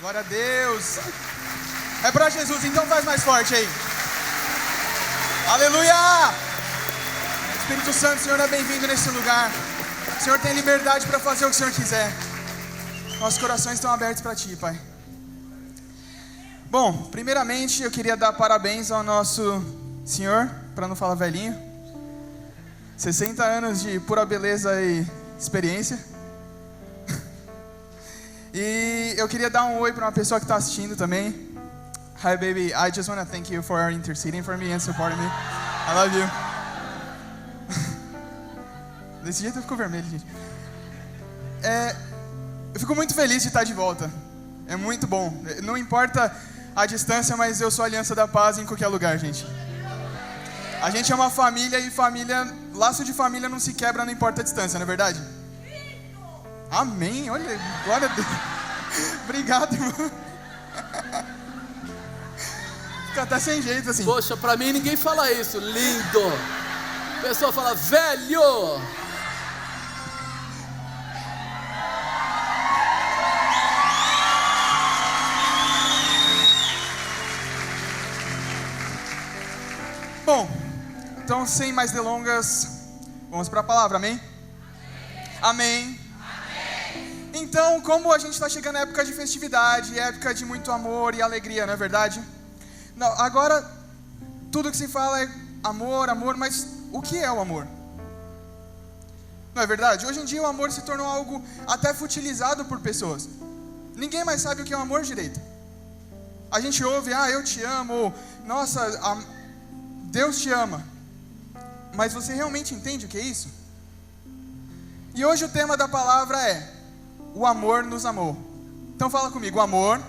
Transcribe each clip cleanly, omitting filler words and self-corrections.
Glória a Deus. É para Jesus, então faz mais forte aí. Aleluia! Espírito Santo, o Senhor é bem-vindo nesse lugar. O Senhor tem liberdade para fazer o que o Senhor quiser. Nossos corações estão abertos para Ti, Pai. Bom, primeiramente eu queria dar parabéns ao nosso Senhor, para não falar velhinho. 60 anos de pura beleza e experiência. E eu queria dar um oi para uma pessoa que está assistindo também. Hi baby, I just want to thank you for interceding for me and supporting me. I love you. Desse jeito eu fico vermelho, gente. Eu fico muito feliz de estar de volta. É muito bom. Não importa a distância, mas eu sou a Aliança da Paz em qualquer lugar, gente. A gente é uma família e laço de família não se quebra, não importa a distância, não é verdade? Amém, olha, glória a Deus. Obrigado, irmão. Fica até sem jeito assim. Poxa, pra mim ninguém fala isso, lindo. A pessoa fala, velho. Bom, então sem mais delongas, vamos para a palavra, amém? Amém. Então, como a gente está chegando na época de festividade, época de muito amor e alegria, não é verdade? Não, agora, tudo que se fala é amor, amor, mas o que é o amor? Não é verdade? Hoje em dia o amor se tornou algo até futilizado por pessoas. Ninguém mais sabe o que é o amor direito. A gente ouve, eu te amo, ou, nossa, Deus te ama. Mas você realmente entende o que é isso? E hoje o tema da palavra é: o amor nos amou. Então fala comigo, o amor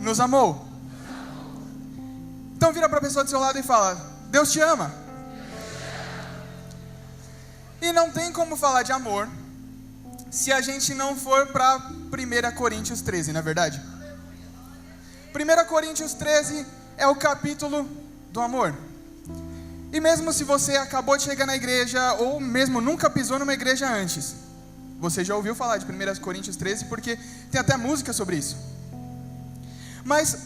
nos amou. Então vira para a pessoa do seu lado e fala: Deus te ama. E não tem como falar de amor se a gente não for para 1 Coríntios 13, não é verdade? 1 Coríntios 13 é o capítulo do amor. E mesmo se você acabou de chegar na igreja, ou mesmo nunca pisou numa igreja antes, você já ouviu falar de 1 Coríntios 13, porque tem até música sobre isso. Mas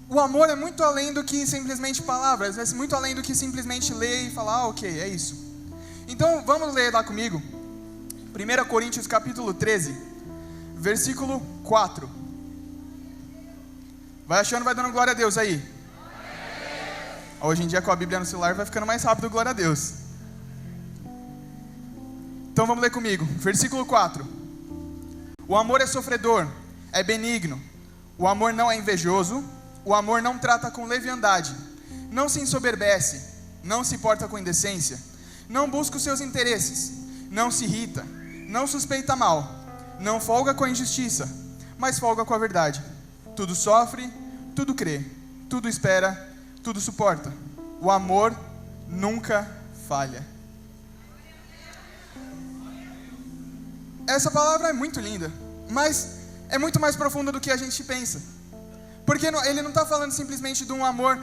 o amor é muito além do que simplesmente palavras, é muito além do que simplesmente ler e falar, ok, é isso. Então vamos ler lá comigo, 1 Coríntios capítulo 13, versículo 4. Vai achando, vai dando glória a Deus aí. Hoje em dia com a Bíblia no celular vai ficando mais rápido, glória a Deus. Então vamos ler comigo, versículo 4. O amor é sofredor, é benigno. O amor não é invejoso. O amor não trata com leviandade. Não se ensoberbece. Não se porta com indecência. Não busca os seus interesses. Não se irrita. Não suspeita mal. Não folga com a injustiça, mas folga com a verdade. Tudo sofre, tudo crê, tudo espera, tudo suporta. O amor nunca falha. Essa palavra é muito linda, mas é muito mais profunda do que a gente pensa. Porque ele não está falando simplesmente de um amor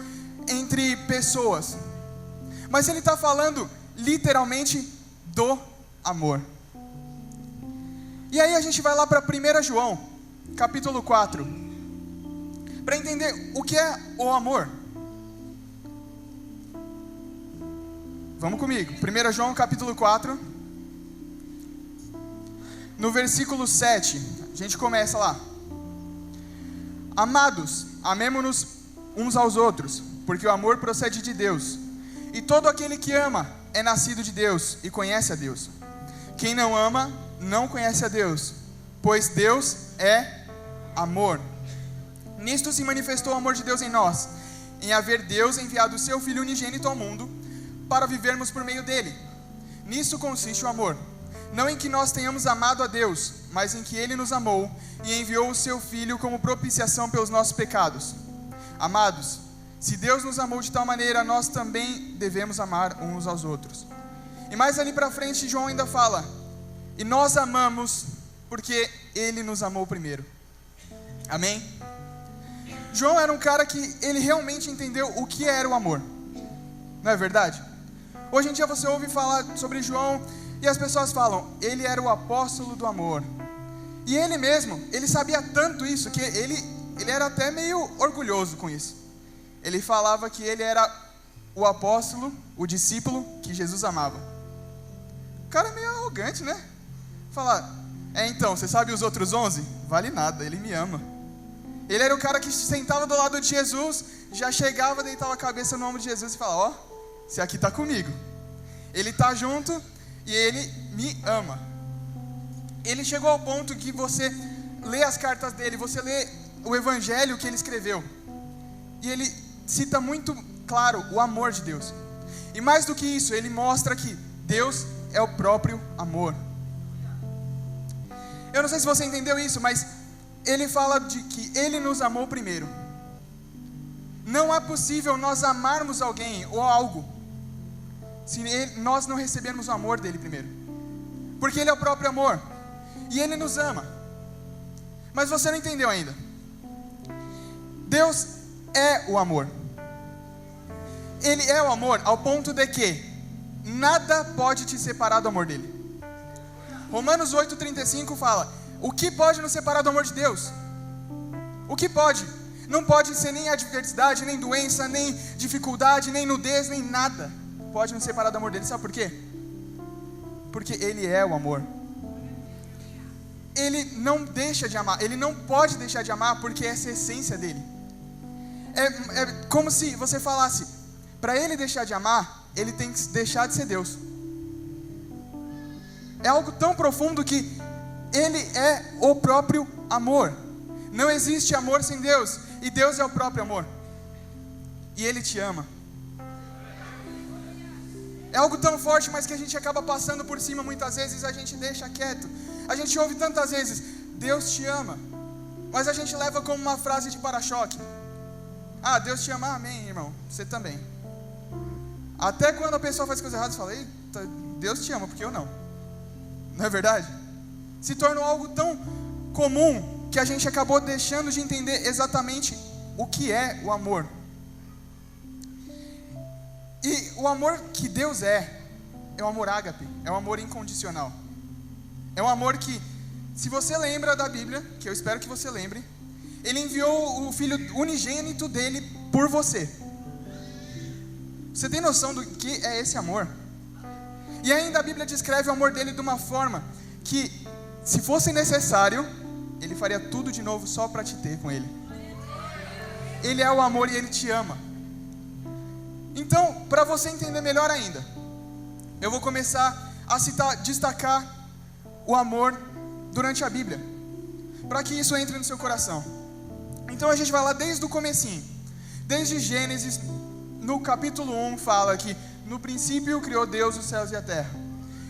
entre pessoas, mas ele está falando literalmente do amor. E aí a gente vai lá para 1 João, capítulo 4, para entender o que é o amor. Vamos comigo, 1 João capítulo 4, no versículo 7, a gente começa lá. Amados, amemo-nos uns aos outros, porque o amor procede de Deus. E todo aquele que ama é nascido de Deus e conhece a Deus. Quem não ama, não conhece a Deus, pois Deus é amor. Nisto se manifestou o amor de Deus em nós, em haver Deus enviado o seu Filho unigênito ao mundo, para vivermos por meio dele. Nisso consiste o amor, não em que nós tenhamos amado a Deus, mas em que Ele nos amou e enviou o seu Filho como propiciação pelos nossos pecados. Amados, se Deus nos amou de tal maneira, nós também devemos amar uns aos outros. E mais ali para frente, João ainda fala: e nós amamos porque Ele nos amou primeiro. Amém? João era um cara que ele realmente entendeu o que era o amor. Não é verdade? Hoje em dia você ouve falar sobre João e as pessoas falam: ele era o apóstolo do amor, E ele mesmo, ele sabia tanto isso, que ele era até meio orgulhoso com isso. Ele falava que ele era o apóstolo, o discípulo que Jesus amava. O cara é meio arrogante, né? Falar, então, você sabe os outros 11? Vale nada, ele me ama. Ele era o cara que sentava do lado de Jesus, já chegava, deitava a cabeça no ombro de Jesus e falava, esse aqui está comigo. Ele está junto e ele me ama. Ele chegou ao ponto que você lê as cartas dele, você lê o evangelho que ele escreveu, e ele cita muito claro o amor de Deus. E mais do que isso, ele mostra que Deus é o próprio amor. Eu não sei se você entendeu isso, mas ele fala de que ele nos amou primeiro. Não é possível nós amarmos alguém ou algo se nós não recebermos o amor dele primeiro, porque ele é o próprio amor e ele nos ama. Mas você não entendeu ainda. Deus é o amor. Ele é o amor ao ponto de que nada pode te separar do amor dele. Romanos 8,35 fala, o que pode nos separar do amor de Deus? O que pode? Não pode ser nem adversidade, nem doença, nem dificuldade, nem nudez, nem nada pode nos separar do amor dele. Sabe por quê? Porque ele é o amor. Ele não deixa de amar, ele não pode deixar de amar, porque essa é a essência dele. É como se você falasse, para ele deixar de amar, ele tem que deixar de ser Deus. É algo tão profundo que ele é o próprio amor. Não existe amor sem Deus, e Deus é o próprio amor. E ele te ama. É algo tão forte, mas que a gente acaba passando por cima muitas vezes, a gente deixa quieto. A gente ouve tantas vezes, Deus te ama, mas a gente leva como uma frase de para-choque. Deus te ama, amém, irmão, você também. Até quando a pessoa faz coisa errada, você fala, eita, Deus te ama, porque eu não. Não é verdade? Se tornou algo tão comum que a gente acabou deixando de entender exatamente o que é o amor. E o amor que Deus é o amor ágape, é o amor incondicional. É um amor que, se você lembra da Bíblia, que eu espero que você lembre, ele enviou o Filho unigênito dele por você. Você tem noção do que é esse amor? E ainda a Bíblia descreve o amor dele de uma forma que, se fosse necessário, ele faria tudo de novo só para te ter com ele. Ele é o amor e ele te ama. Então, para você entender melhor ainda, eu vou começar a destacar o amor durante a Bíblia, para que isso entre no seu coração. Então a gente vai lá desde o comecinho, desde Gênesis, no capítulo 1 fala que no princípio criou Deus os céus e a terra,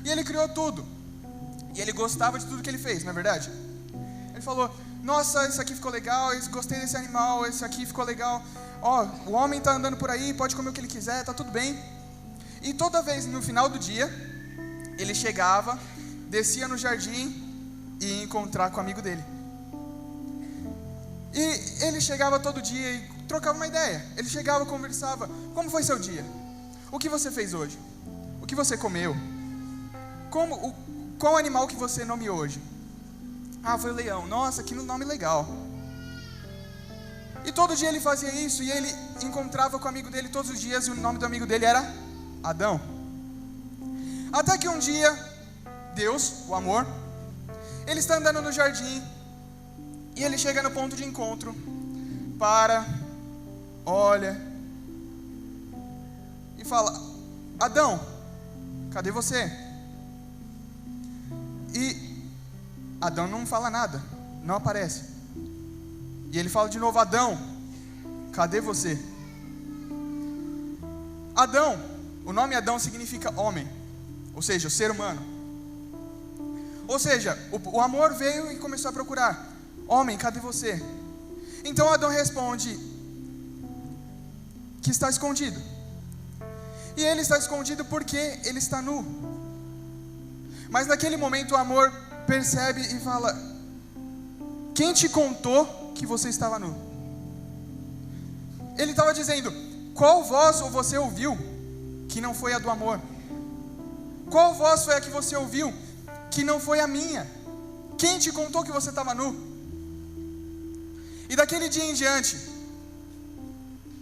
e ele criou tudo, e ele gostava de tudo que ele fez, não é verdade? Ele falou, nossa, isso aqui ficou legal, gostei desse animal, esse aqui ficou legal, o homem está andando por aí, pode comer o que ele quiser, está tudo bem. E toda vez no final do dia, ele chegava, descia no jardim e ia encontrar com o amigo dele. E ele chegava todo dia e trocava uma ideia. Ele chegava, conversava, como foi seu dia? O que você fez hoje? O que você comeu? Qual animal que você nomeou hoje? Foi o leão. Nossa, que nome legal. E todo dia ele fazia isso, e ele encontrava com o amigo dele todos os dias, e o nome do amigo dele era Adão. Até que um dia, Deus, o amor, ele está andando no jardim, e ele chega no ponto de encontro, olha, e fala, Adão, cadê você? E Adão não fala nada, não aparece. E ele fala de novo, Adão, cadê você? Adão, o nome Adão significa homem, ou seja, o ser humano. Ou seja, o amor veio e começou a procurar, homem, cadê você? Então Adão responde que está escondido. E ele está escondido porque ele está nu. Mas naquele momento o amor percebe e fala, quem te contou que você estava nu? Ele estava dizendo, qual voz você ouviu que não foi a do amor? Qual voz foi a que você ouviu que não foi a minha? Quem te contou que você estava nu? E daquele dia em diante,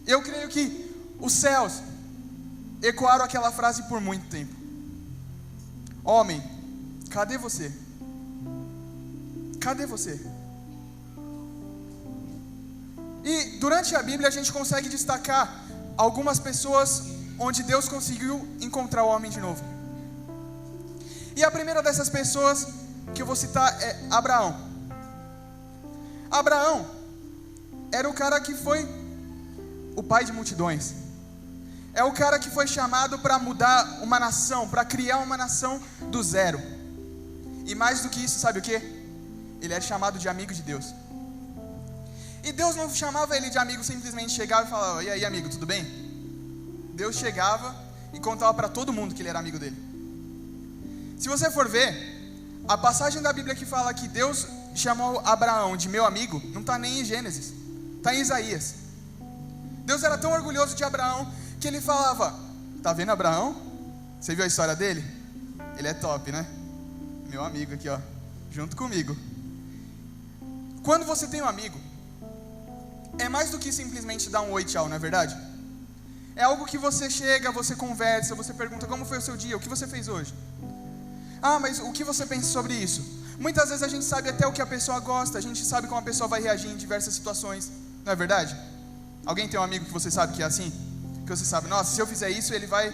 eu creio que os céus ecoaram aquela frase por muito tempo. Homem, cadê você? Cadê você? E durante a Bíblia a gente consegue destacar algumas pessoas onde Deus conseguiu encontrar o homem de novo. E a primeira dessas pessoas que eu vou citar é Abraão. Abraão era o cara que foi o pai de multidões. É o cara que foi chamado para mudar uma nação, para criar uma nação do zero. E mais do que isso, sabe o que? Ele era chamado de amigo de Deus. E Deus não chamava ele de amigo, simplesmente chegava e falava: e aí, amigo, tudo bem? Deus chegava e contava para todo mundo que ele era amigo dele. Se você for ver, a passagem da Bíblia que fala que Deus chamou Abraão de meu amigo, não está nem em Gênesis, está em Isaías. Deus era tão orgulhoso de Abraão que ele falava: tá vendo Abraão? Você viu a história dele? Ele é top, né? Meu amigo aqui, ó, junto comigo. Quando você tem um amigo, é mais do que simplesmente dar um oi, tchau, não é verdade? É algo que você chega, você conversa, você pergunta: como foi o seu dia? O que você fez hoje? Ah, mas o que você pensa sobre isso? Muitas vezes a gente sabe até o que a pessoa gosta, a gente sabe como a pessoa vai reagir em diversas situações, não é verdade? Alguém tem um amigo que você sabe que é assim? Que você sabe, nossa, se eu fizer isso, ele vai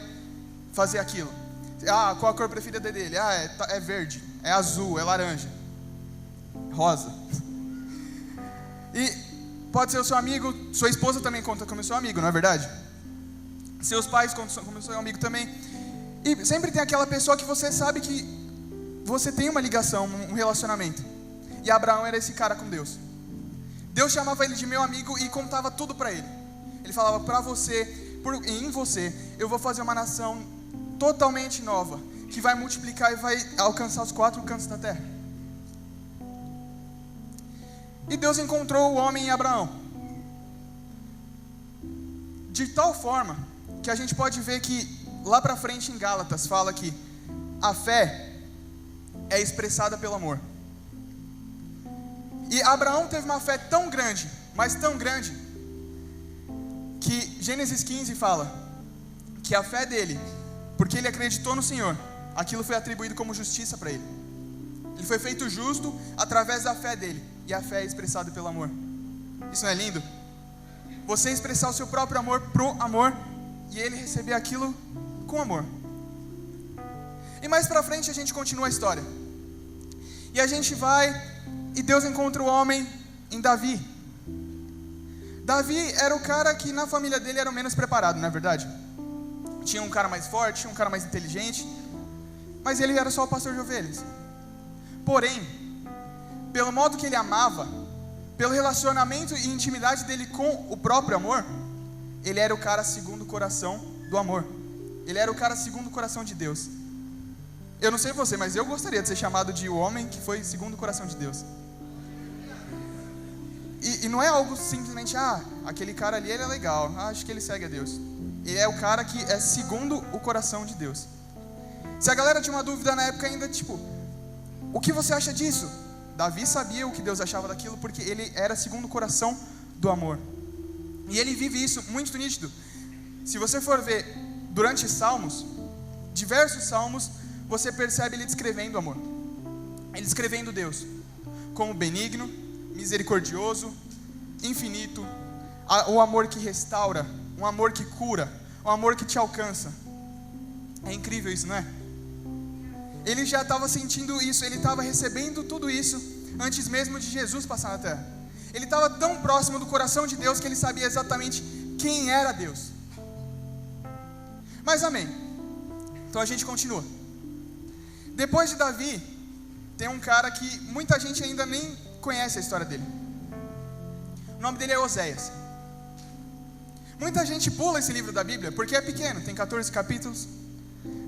fazer aquilo. Ah, qual a cor preferida dele? Ah, é verde, é azul, é laranja, rosa. E pode ser o seu amigo, sua esposa também conta como seu amigo, não é verdade? Seus pais contam como seu amigo também. E sempre tem aquela pessoa que você sabe que você tem uma ligação, um relacionamento. E Abraão era esse cara com Deus. Deus chamava ele de meu amigo e contava tudo para ele. Ele falava: para você, em você, eu vou fazer uma nação totalmente nova, que vai multiplicar e vai alcançar os 4 cantos da terra. E Deus encontrou o homem em Abraão, de tal forma que a gente pode ver que lá para frente em Gálatas fala que a fé é expressada pelo amor. E Abraão teve uma fé tão grande, mas tão grande, que Gênesis 15 fala que a fé dele, porque ele acreditou no Senhor, aquilo foi atribuído como justiça para ele. Ele foi feito justo através da fé dele. E a fé é expressada pelo amor. Isso não é lindo? Você expressar o seu próprio amor pro amor, e ele receber aquilo com amor. E mais pra frente a gente continua a história. E a gente vai, e Deus encontra o homem em Davi. Davi era o cara que na família dele era o menos preparado, não é verdade? Tinha um cara mais forte, tinha um cara mais inteligente, mas ele era só o pastor de ovelhas. Porém, pelo modo que ele amava, pelo relacionamento e intimidade dele com o próprio amor, ele era o cara segundo o coração do amor. Ele era o cara segundo o coração de Deus. Eu não sei você, mas eu gostaria de ser chamado de o homem que foi segundo o coração de Deus. E não é algo simplesmente: aquele cara ali, ele é legal, acho que ele segue a Deus. Ele é o cara que é segundo o coração de Deus. Se a galera tinha uma dúvida na época ainda, tipo, o que você acha disso? Davi sabia o que Deus achava daquilo, porque ele era segundo o coração do amor. E ele vive isso muito nítido. Se você for ver durante salmos, diversos salmos, você percebe ele descrevendo o amor. Ele descrevendo Deus como benigno, misericordioso, infinito, o amor que restaura, um amor que cura, um amor que te alcança. É incrível isso, não é? Ele já estava sentindo isso, ele estava recebendo tudo isso antes mesmo de Jesus passar na terra. Ele estava tão próximo do coração de Deus que ele sabia exatamente quem era Deus. Mas amém. Então a gente continua. Depois de Davi, tem um cara que muita gente ainda nem conhece a história dele. O nome dele é Oséias. Muita gente pula esse livro da Bíblia porque é pequeno, tem 14 capítulos.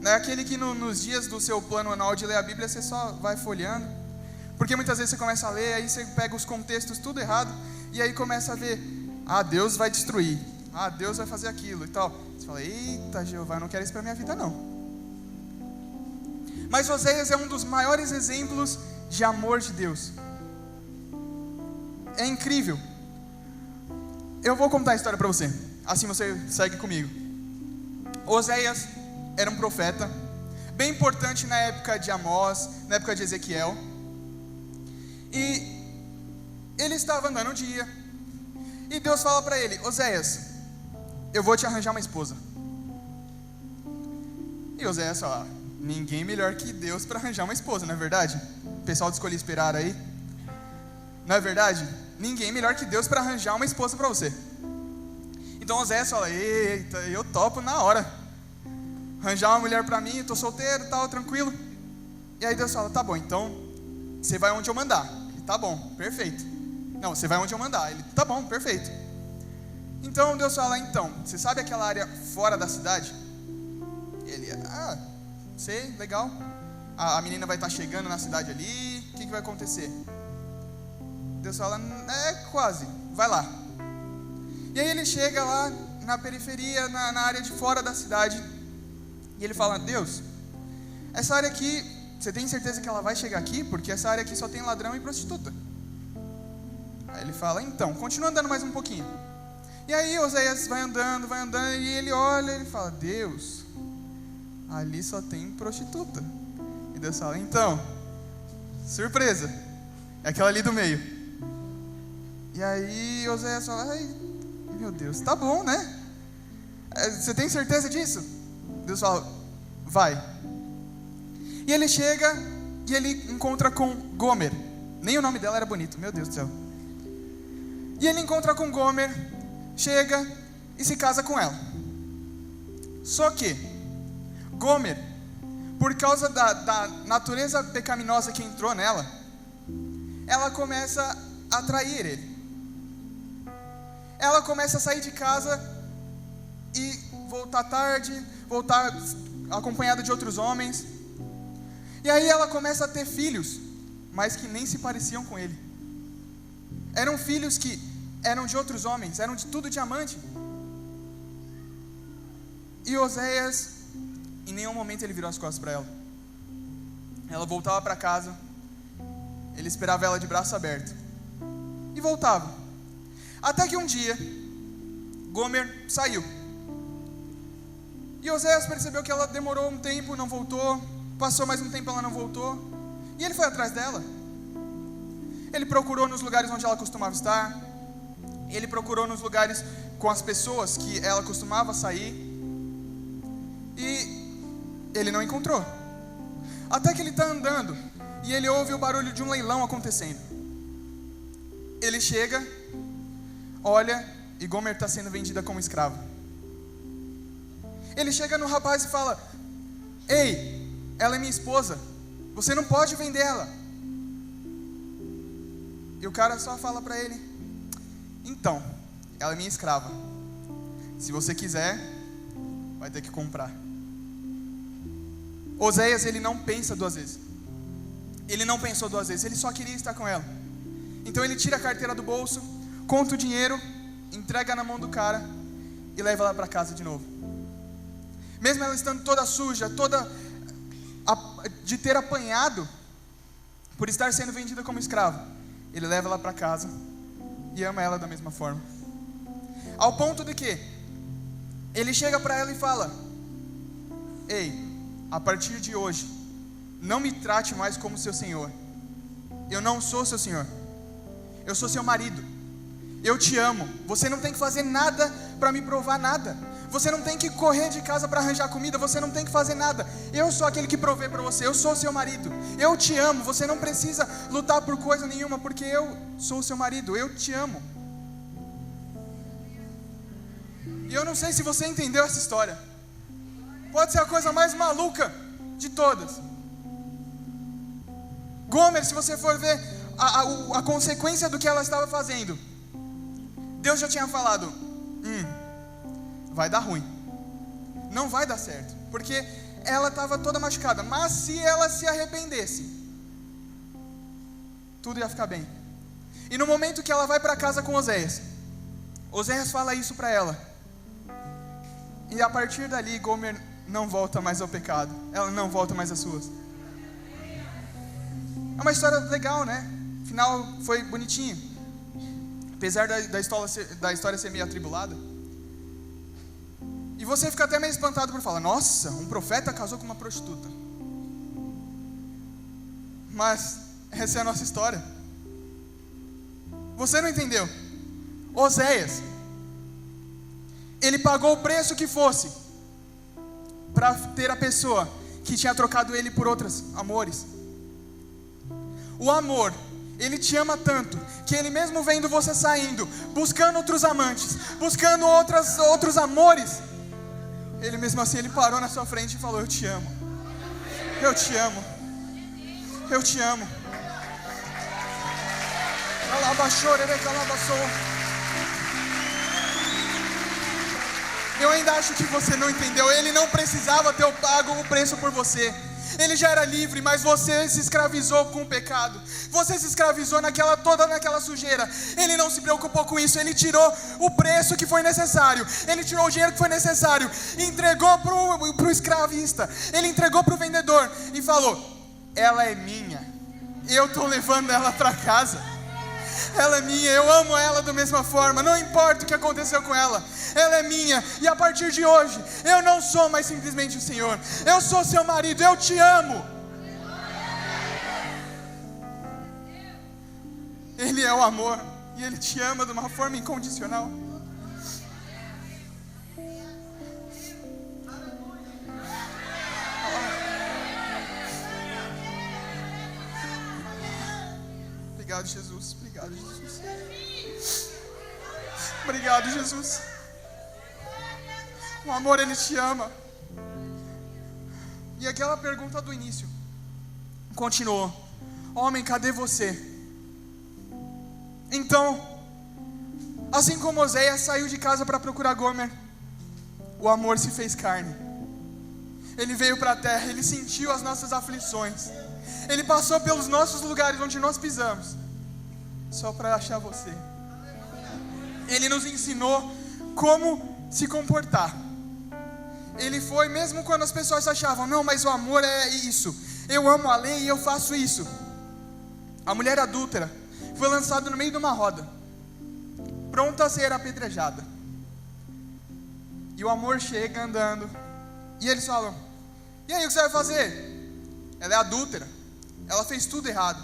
Não é aquele que nos dias do seu plano anual de ler a Bíblia você só vai folheando. Porque muitas vezes você começa a ler, aí você pega os contextos tudo errado, e aí começa a ver: Deus vai destruir, Deus vai fazer aquilo e tal. Você fala: eita Jeová, eu não quero isso para minha vida não. Mas Oséias é um dos maiores exemplos de amor de Deus. É incrível. Eu vou contar a história para você, assim você segue comigo. Oséias era um profeta, bem importante na época de Amós, na época de Ezequiel. E ele estava andando um dia, e Deus fala para ele: Oséias, eu vou te arranjar uma esposa. E Oséias fala: ninguém melhor que Deus para arranjar uma esposa, não é verdade? O pessoal de Escolhi Esperar aí, não é verdade? Ninguém melhor que Deus para arranjar uma esposa para você. Então Oséias fala: eita, eu topo na hora, arranjar uma mulher para mim, eu tô solteiro, tal, tranquilo. E aí Deus fala: tá bom, então você vai onde eu mandar. Ele: tá bom, perfeito. Não, você vai onde eu mandar. Ele: tá bom, perfeito. Então Deus fala: então, você sabe aquela área fora da cidade? Ele: sei, legal. A menina vai estar chegando na cidade ali, o que vai acontecer? Deus fala: quase, vai lá. E aí ele chega lá na periferia, na área de fora da cidade, e ele fala: Deus, essa área aqui, você tem certeza que ela vai chegar aqui? Porque essa área aqui só tem ladrão e prostituta. Aí ele fala: então, continua andando mais um pouquinho. E aí Oséias vai andando, e ele olha e ele fala: Deus, ali só tem prostituta. E Deus fala: então, surpresa, é aquela ali do meio. E aí Oséias fala: ai, meu Deus, tá bom, né? Você tem certeza disso? Deus fala: vai. E ele chega e ele encontra com Gomer. Nem o nome dela era bonito, meu Deus do céu. E ele encontra com Gomer, chega e se casa com ela. Só que Gomer, por causa da natureza pecaminosa que entrou nela, ela começa a trair ele. Ela começa a sair de casa e voltar tarde, voltar acompanhada de outros homens. E aí ela começa a ter filhos, mas que nem se pareciam com ele. Eram filhos que eram de outros homens, eram de tudo diamante. E Oséias, em nenhum momento ele virou as costas para ela. Ela voltava para casa, ele esperava ela de braço aberto e voltava. Até que um dia Gomer saiu. E Oséias percebeu que ela demorou um tempo, não voltou. Passou mais um tempo, ela não voltou. E ele foi atrás dela. Ele procurou nos lugares onde ela costumava estar. Ele procurou nos lugares com as pessoas que ela costumava sair. E ele não encontrou. Até que ele está andando e ele ouve o barulho de um leilão acontecendo. Ele chega, olha, e Gomer está sendo vendida como escrava. Ele chega no rapaz e fala: ei, ela é minha esposa, você não pode vender ela. E o cara só fala para ele: então, ela é minha escrava, se você quiser, vai ter que comprar. Oséias, ele não pensa duas vezes. Ele não pensou duas vezes, ele só queria estar com ela. Então ele tira a carteira do bolso, conta o dinheiro, entrega na mão do cara e leva ela para casa de novo. Mesmo ela estando toda suja, de ter apanhado por estar sendo vendida como escrava, ele leva ela para casa e ama ela da mesma forma. Ao ponto de que ele chega para ela e fala: ei, a partir de hoje, não me trate mais como seu senhor. Eu não sou seu senhor, eu sou seu marido. Eu te amo. Você não tem que fazer nada para me provar nada. Você não tem que correr de casa para arranjar comida. Você não tem que fazer nada. Eu sou aquele que provê para você. Eu sou seu marido. Eu te amo. Você não precisa lutar por coisa nenhuma, porque eu sou seu marido. Eu te amo. E eu não sei se você entendeu essa história. Pode ser a coisa mais maluca de todas. Gomer, se você for ver a consequência do que ela estava fazendo, Deus já tinha falado: vai dar ruim, não vai dar certo, porque ela estava toda machucada. Mas se ela se arrependesse, tudo ia ficar bem. E no momento que ela vai para casa com Oséias, Oséias fala isso para ela. E a partir dali, Gomer não volta mais ao pecado. Ela não volta mais às suas. É uma história legal, né? O final foi bonitinho. Apesar da história ser meio atribulada. E você fica até meio espantado por falar: nossa, um profeta casou com uma prostituta. Mas essa é a nossa história. Você não entendeu? Oséias, ele pagou o preço que fosse para ter a pessoa que tinha trocado ele por outros amores. O amor, ele te ama tanto que ele mesmo vendo você saindo, buscando outros amantes, buscando outros amores, ele mesmo assim, ele parou na sua frente e falou: eu te amo, eu te amo, eu te amo. Eu ainda acho que você não entendeu. Ele não precisava ter pago o preço por você. Ele já era livre, mas você se escravizou com o pecado. Você se escravizou toda naquela sujeira. Ele não se preocupou com isso. Ele tirou o preço que foi necessário. Ele tirou o dinheiro que foi necessário. Entregou para o escravista. Ele entregou para o vendedor e falou: ela é minha. Eu estou levando ela para casa. Ela é minha, eu amo ela da mesma forma. Não importa o que aconteceu com ela. Ela é minha, e a partir de hoje eu não sou mais simplesmente o Senhor. Eu sou seu marido, eu te amo. Ele é o amor, e Ele te ama de uma forma incondicional. Obrigado, Jesus. Obrigado, Jesus. Obrigado, Jesus. O amor, Ele te ama. E aquela pergunta do início continuou: homem, cadê você? Então, assim como Oséias saiu de casa para procurar Gomer, o amor se fez carne. Ele veio para a terra, Ele sentiu as nossas aflições. Ele passou pelos nossos lugares onde nós pisamos, só para achar você. Ele nos ensinou como se comportar. Ele foi, mesmo quando as pessoas achavam: não, mas o amor é isso, eu amo a lei e eu faço isso. A mulher adúltera foi lançada no meio de uma roda, pronta a ser apedrejada. E o amor chega andando, e eles falam: e aí, o que você vai fazer? Ela é adúltera, ela fez tudo errado.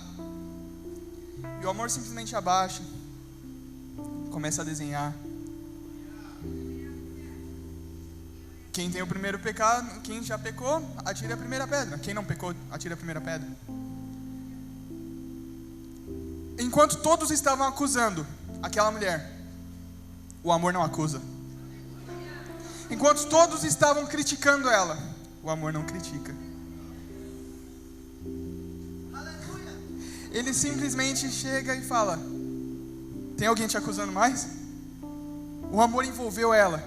E o amor simplesmente abaixa, começa a desenhar. Quem tem o primeiro pecado, quem já pecou, atire a primeira pedra. Quem não pecou, atire a primeira pedra. Enquanto todos estavam acusando aquela mulher, o amor não acusa. Enquanto todos estavam criticando ela, o amor não critica. Ele simplesmente chega e fala: tem alguém te acusando mais? O amor envolveu ela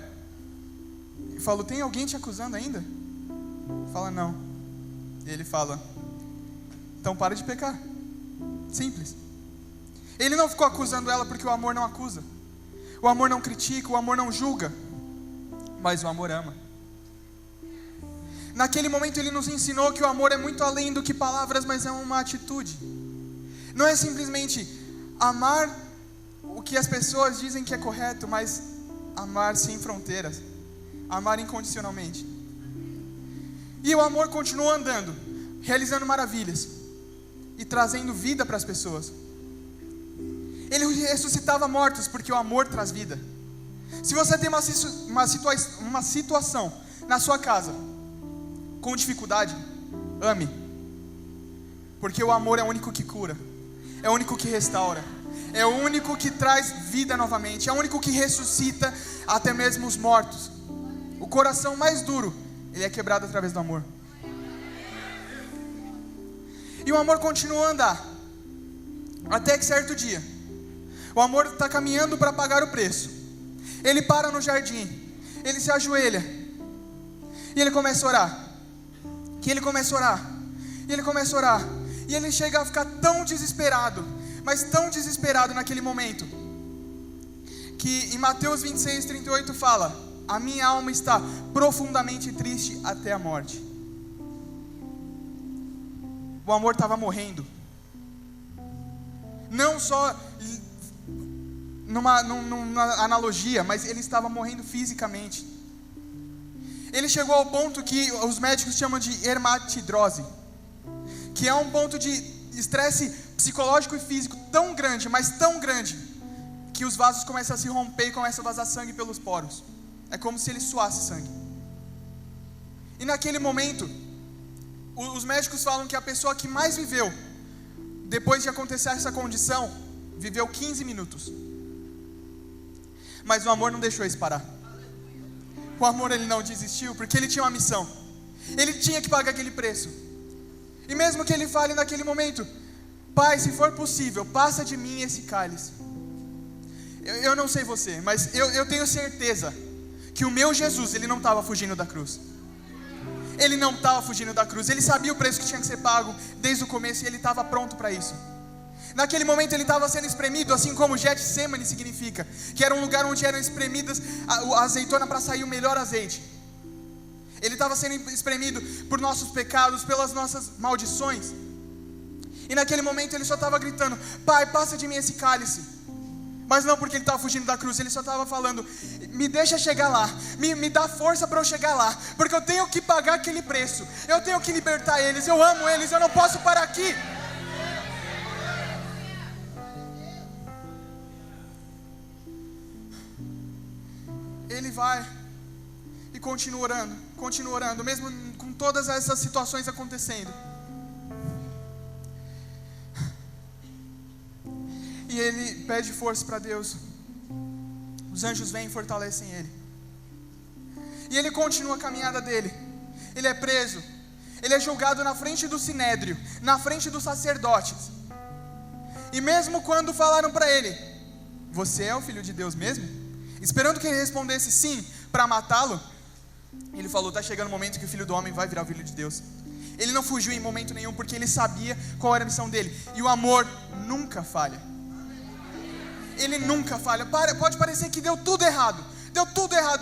e falou: tem alguém te acusando ainda? Fala: não. E ele fala: então para de pecar. Simples. Ele não ficou acusando ela porque o amor não acusa, o amor não critica, o amor não julga, mas o amor ama. Naquele momento ele nos ensinou que o amor é muito além do que palavras, mas é uma atitude. Não é simplesmente amar o que as pessoas dizem que é correto, mas amar sem fronteiras, amar incondicionalmente. E o amor continua andando, realizando maravilhas e trazendo vida para as pessoas. Ele ressuscitava mortos porque o amor traz vida. Se você tem uma situação na sua casa com dificuldade, ame, porque o amor é o único que cura, é o único que restaura, é o único que traz vida novamente, é o único que ressuscita até mesmo os mortos. O coração mais duro, ele é quebrado através do amor. E o amor continua a andar, até que certo dia, o amor está caminhando para pagar o preço. Ele para no jardim, ele se ajoelha, e ele começa a orar, e ele começa a orar, e ele começa a orar, e ele chega a ficar tão desesperado, mas tão desesperado naquele momento, que em Mateus 26:38 fala: a minha alma está profundamente triste até a morte. O amor estava morrendo, não só numa analogia, mas ele estava morrendo fisicamente. Ele chegou ao ponto que os médicos chamam de hematidrose, que é um ponto de estresse psicológico e físico tão grande, mas tão grande, que os vasos começam a se romper e começam a vazar sangue pelos poros. É como se ele suasse sangue. E naquele momento, os médicos falam que a pessoa que mais viveu, depois de acontecer essa condição, viveu 15 minutos. Mas o amor não deixou isso parar. O amor, ele não desistiu, porque ele tinha uma missão. Ele tinha que pagar aquele preço. E mesmo que ele fale naquele momento: Pai, se for possível, passa de mim esse cálice. Eu não sei você, mas eu tenho certeza que o meu Jesus, ele não estava fugindo da cruz. Ele não estava fugindo da cruz. Ele sabia o preço que tinha que ser pago desde o começo e ele estava pronto para isso. Naquele momento ele estava sendo espremido, assim como Getsemane significa, que era um lugar onde eram espremidas a azeitona para sair o melhor azeite. Ele estava sendo espremido por nossos pecados, pelas nossas maldições. E naquele momento ele só estava gritando: Pai, passa de mim esse cálice. Mas não porque ele estava fugindo da cruz, ele só estava falando: me deixa chegar lá, me dá força para eu chegar lá, porque eu tenho que pagar aquele preço, eu tenho que libertar eles, eu amo eles, eu não posso parar aqui. Ele vai e continua orando, mesmo com todas essas situações acontecendo. E ele pede força para Deus. Os anjos vêm e fortalecem ele. E ele continua a caminhada dele. Ele é preso. Ele é julgado na frente do sinédrio, na frente dos sacerdotes. E mesmo quando falaram para ele: você é o filho de Deus mesmo? Esperando que ele respondesse sim, para matá-lo, ele falou: está chegando o momento que o Filho do Homem vai virar o Filho de Deus. Ele não fugiu em momento nenhum, porque ele sabia qual era a missão dele. E o amor nunca falha. Ele nunca falha. Pode parecer que deu tudo errado.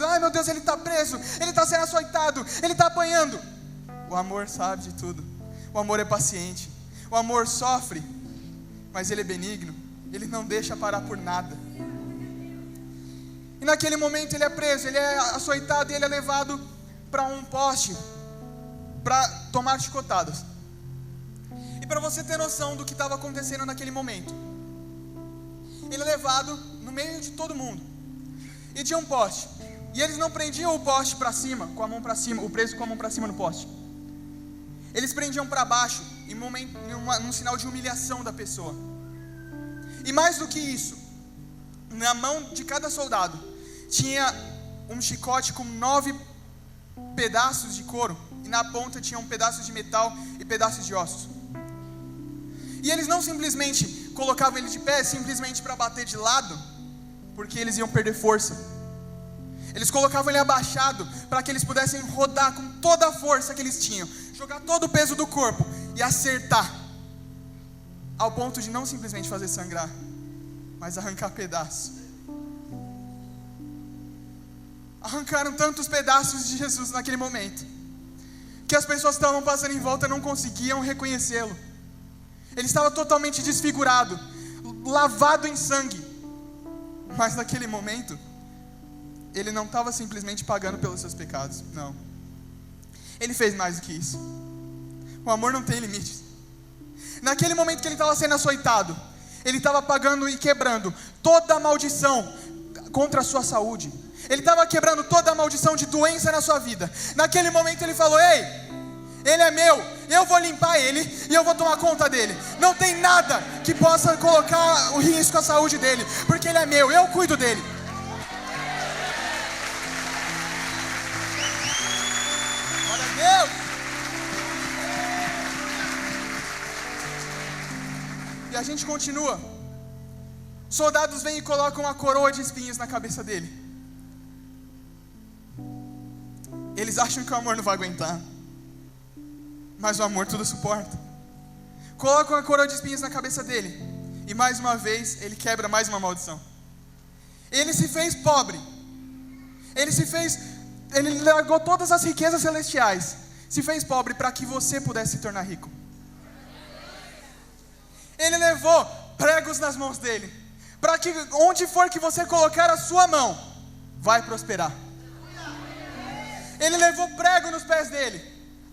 Ai meu Deus, ele está preso, ele está sendo açoitado, ele está apanhando. O amor sabe de tudo. O amor é paciente. O amor sofre, mas ele é benigno. Ele não deixa parar por nada. E naquele momento ele é preso, ele é açoitado e ele é levado para um poste para tomar chicotadas. E para você ter noção do que estava acontecendo naquele momento, ele é levado no meio de todo mundo. E tinha um poste. E eles não prendiam o poste para cima, com a mão para cima, o preso com a mão para cima no poste. Eles prendiam para baixo, num sinal de humilhação da pessoa. E mais do que isso, na mão de cada soldado tinha um chicote com 9 pedaços de couro, e na ponta tinha um pedaço de metal e pedaços de ossos. E eles não simplesmente colocavam ele de pé, simplesmente para bater de lado, porque eles iam perder força. Eles colocavam ele abaixado, para que eles pudessem rodar com toda a força que eles tinham, jogar todo o peso do corpo e acertar, ao ponto de não simplesmente fazer sangrar, mas arrancar pedaços. Arrancaram tantos pedaços de Jesus naquele momento, que as pessoas que estavam passando em volta não conseguiam reconhecê-lo. Ele estava totalmente desfigurado, lavado em sangue. Mas naquele momento, ele não estava simplesmente pagando pelos seus pecados, não. Ele fez mais do que isso. O amor não tem limites. Naquele momento que ele estava sendo açoitado, ele estava pagando e quebrando toda a maldição contra a sua saúde. Ele estava quebrando toda a maldição de doença na sua vida. Naquele momento ele falou: ei, ele é meu, eu vou limpar ele e eu vou tomar conta dele. Não tem nada que possa colocar o risco à saúde dele, porque ele é meu, eu cuido dele. Glória a Deus. E a gente continua. Soldados vêm e colocam uma coroa de espinhos na cabeça dele. Eles acham que o amor não vai aguentar, mas o amor tudo suporta. Colocam a coroa de espinhos na cabeça dele, e mais uma vez ele quebra mais uma maldição. Ele se fez pobre. Ele largou todas as riquezas celestiais, se fez pobre para que você pudesse se tornar rico. Ele levou pregos nas mãos dele, para que onde for que você colocar a sua mão, vai prosperar. Ele levou prego nos pés dele,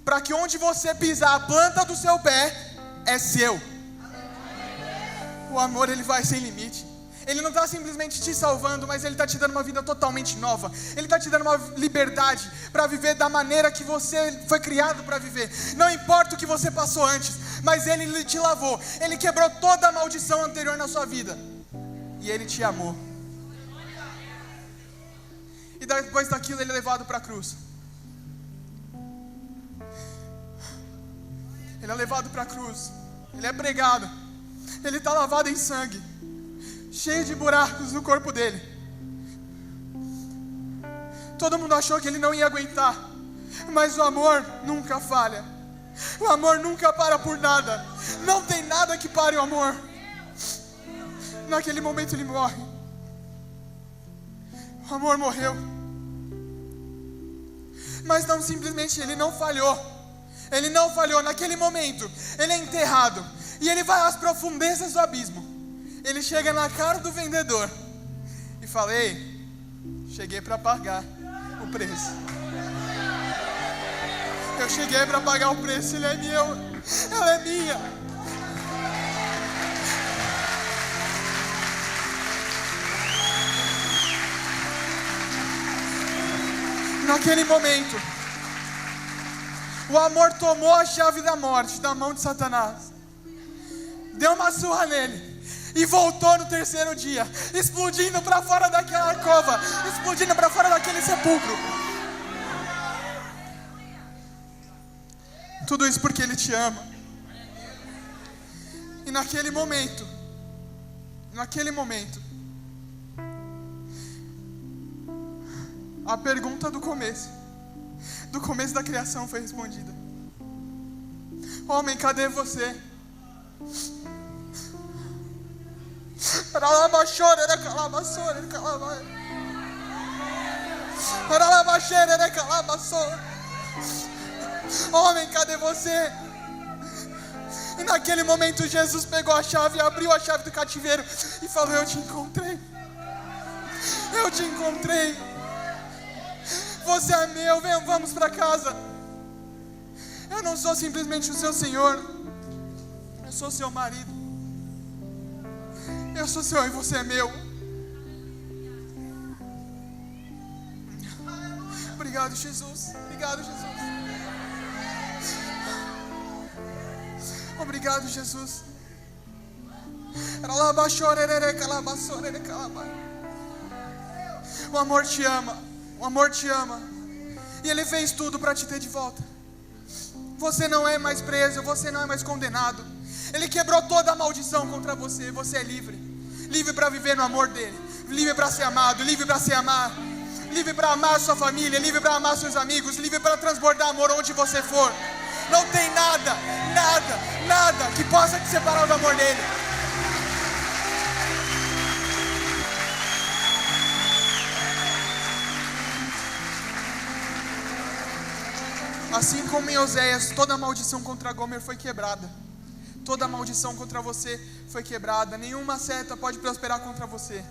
para que onde você pisar a planta do seu pé, é seu. O amor, ele vai sem limite. Ele não está simplesmente te salvando, mas ele está te dando uma vida totalmente nova. Ele está te dando uma liberdade para viver da maneira que você foi criado para viver. Não importa o que você passou antes, mas ele te lavou. Ele quebrou toda a maldição anterior na sua vida, e ele te amou. E depois daquilo, ele é levado para a cruz. Ele é levado para a cruz. Ele é pregado. Ele está lavado em sangue, cheio de buracos no corpo dele. Todo mundo achou que ele não ia aguentar, mas o amor nunca falha. O amor nunca para por nada. Não tem nada que pare o amor. Naquele momento ele morre. O amor morreu. Mas não simplesmente ele não falhou. Ele não falhou. Naquele momento ele é enterrado, e ele vai às profundezas do abismo. Ele chega na cara do vendedor e fala: ei, cheguei para pagar o preço. Eu cheguei para pagar o preço. Ele é meu, ela é minha. Naquele momento, o amor tomou a chave da morte da mão de Satanás, deu uma surra nele e voltou no terceiro dia, explodindo para fora daquela cova, explodindo para fora daquele sepulcro. Tudo isso porque ele te ama. E naquele momento, a pergunta do começo da criação foi respondida: homem, cadê você? Homem, cadê você? E naquele momento Jesus pegou a chave, abriu a chave do cativeiro e falou: eu te encontrei. Eu te encontrei. Você é meu, vamos para casa. Eu não sou simplesmente o seu Senhor, eu sou seu marido. Eu sou seu e você é meu. Obrigado, Jesus. Obrigado, Jesus. Obrigado, Jesus. O amor te ama. O amor te ama. E Ele fez tudo para te ter de volta. Você não é mais preso, você não é mais condenado. Ele quebrou toda a maldição contra você. Você é livre. Livre para viver no amor dEle. Livre para ser amado, livre para se amar. Livre para amar sua família, livre para amar seus amigos, livre para transbordar amor onde você for. Não tem nada que possa te separar do amor dEle. Assim como em Oséias, toda a maldição contra Gomer foi quebrada. Toda a maldição contra você foi quebrada. Nenhuma seta pode prosperar contra você.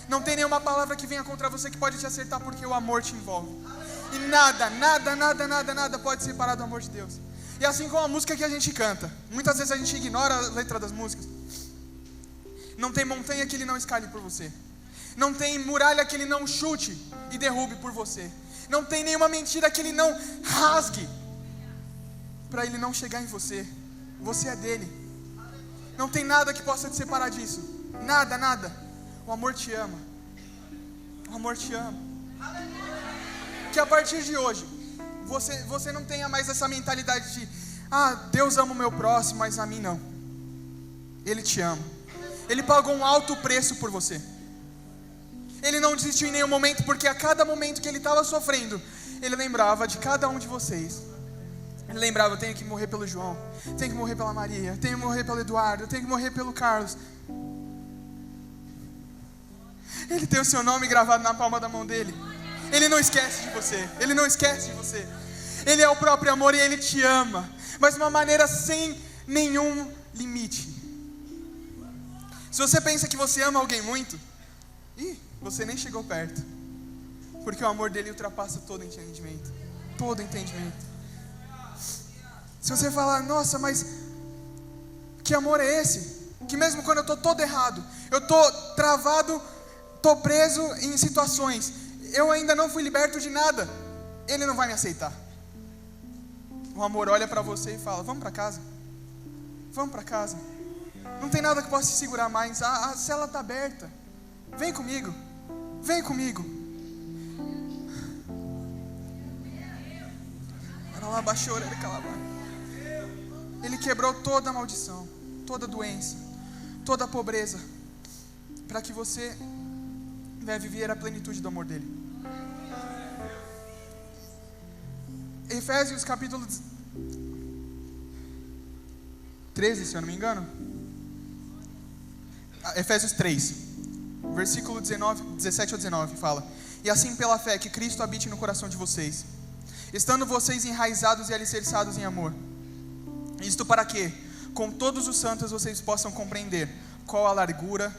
Não tem nenhuma palavra que venha contra você que pode te acertar, porque o amor te envolve. E nada pode separar do amor de Deus. E assim como a música que a gente canta, muitas vezes a gente ignora a letra das músicas. Não tem montanha que Ele não escale por você. Não tem muralha que Ele não chute e derrube por você. Não tem nenhuma mentira que Ele não rasgue para Ele não chegar em você. Você é dEle. Não tem nada que possa te separar disso. Nada. O amor te ama. O amor te ama. Que a partir de hoje você não tenha mais essa mentalidade de: Deus ama o meu próximo, mas a mim não. Ele te ama. Ele pagou um alto preço por você. Ele não desistiu em nenhum momento, porque a cada momento que Ele estava sofrendo, Ele lembrava de cada um de vocês. Ele lembrava: eu tenho que morrer pelo João, tenho que morrer pela Maria, eu tenho que morrer pelo Eduardo, eu tenho que morrer pelo Carlos. Ele tem o seu nome gravado na palma da mão dele. Ele não esquece de você. Ele não esquece de você. Ele é o próprio amor e Ele te ama, mas de uma maneira sem nenhum limite. Se você pensa que você ama alguém muito, você nem chegou perto. Porque o amor dele ultrapassa todo entendimento. Todo entendimento. Se você falar, nossa, mas que amor é esse? Que mesmo quando eu estou todo errado, eu estou travado, estou preso em situações, eu ainda não fui liberto de nada, ele não vai me aceitar. O amor olha para você e fala, vamos para casa. Vamos para casa. Não tem nada que possa te segurar mais. A cela está aberta. Vem comigo. Vem comigo. Ele quebrou toda a maldição, toda a doença, toda a pobreza, para que você deve viver a plenitude do amor dele. Efésios capítulo 13, se eu não me engano. Efésios 3, versículo 17 ao 19 fala: E assim pela fé que Cristo habite no coração de vocês, estando vocês enraizados e alicerçados em amor. Isto para que, com todos os santos, vocês possam compreender qual a largura,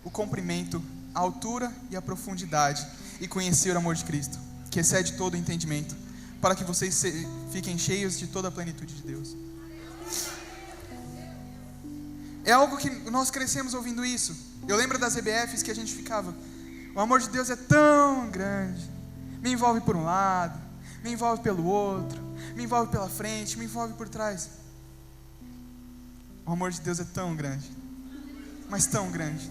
o comprimento, a altura e a profundidade, e conhecer o amor de Cristo, que excede todo o entendimento, para que vocês fiquem cheios de toda a plenitude de Deus. É algo que nós crescemos ouvindo isso. Eu lembro das EBFs que a gente ficava, o amor de Deus é tão grande, me envolve por um lado, me envolve pelo outro, me envolve pela frente, me envolve por trás. O amor de Deus é tão grande, mas tão grande.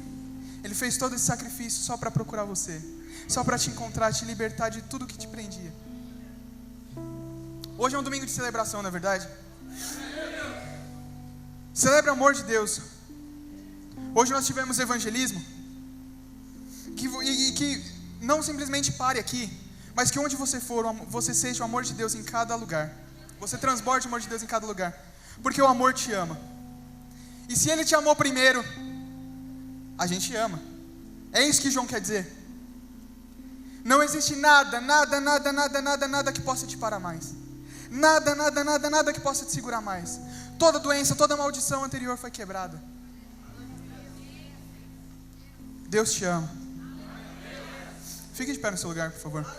Ele fez todo esse sacrifício só para procurar você, só para te encontrar, te libertar de tudo que te prendia. Hoje é um domingo de celebração, não é verdade? Celebra o amor de Deus. Hoje nós tivemos evangelismo, que não simplesmente pare aqui, mas que onde você for, você seja o amor de Deus em cada lugar. Você transborde o amor de Deus em cada lugar, porque o amor te ama. E se Ele te amou primeiro, a gente ama. É isso que João quer dizer. Não existe nada que possa te parar mais. Nada que possa te segurar mais. Toda doença, toda maldição anterior foi quebrada. Deus te ama. Fique de pé no seu lugar, por favor.